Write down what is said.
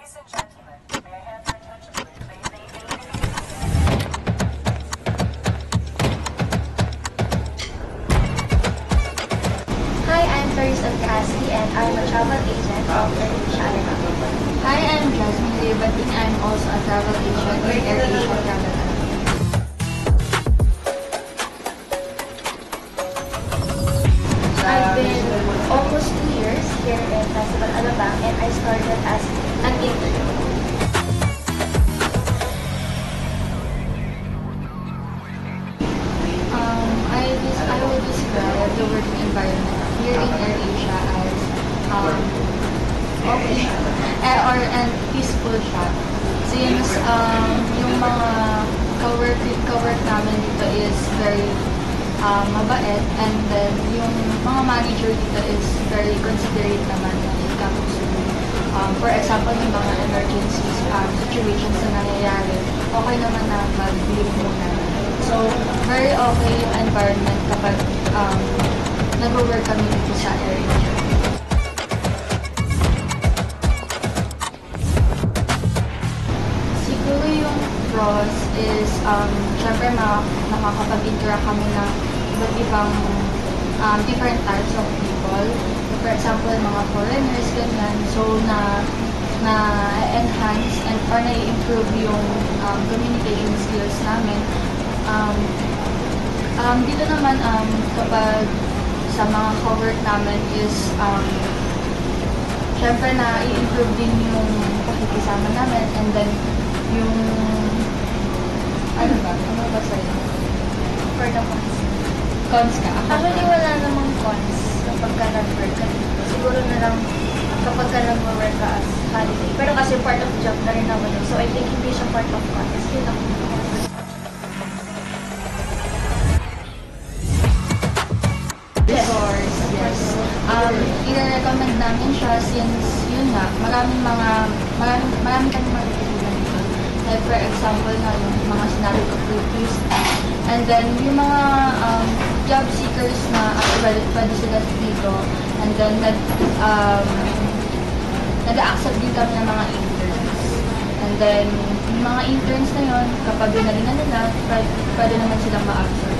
Hi, I'm Clarissa Cassie and I'm a travel agent from AirAsia Airlines. Hi, I'm Jasmine Libating. I'm also a travel agent in AirAsia Travel Alliance. I've been almost 2 years here in Festival Alabang and I started as an intern. I would describe the working environment here in AirAsia as okay and peaceful siya. Since yung mga ka-work namin dito is very mabait, and then yung mga manager dito is very considerate naman when it comes to for example, yung mga emergencies situations na nangyayari, okay naman na mag-leave muna. So, very okay yung environment kapag nag-work kami dito sa AirAsia. Siguro yung pros is, syempre nakakapag-interact kami ng iba't ibang different types of people. For example, mga foreigners, ganyan. So, na-enhance or na-improve yung communication skills namin. Dito naman, kapag sa mga co-work namin is, syempre na-i-improve din yung pakikisama namin, and then yung, ano ba sa'yo? For the cons. Cons ka? Actually, wala namang cons kapag ka nag-work ka dito. Siguro na lang kapag ka nag-work ka as holiday. Pero kasi part of job na rin naman yun. So, I think hindi siya part of cons. Yun lang. Resource, yes. I-recommend namin siya since yun nga, maraming kami matutunan dito. Like for example na yung mga scenario activities, and then yung mga job seekers na pwede sila dito, and then nag-accept din kami ng mga interns. And then yung mga interns na yun, kapag binalingan nila, pwede naman silang ma-absorb.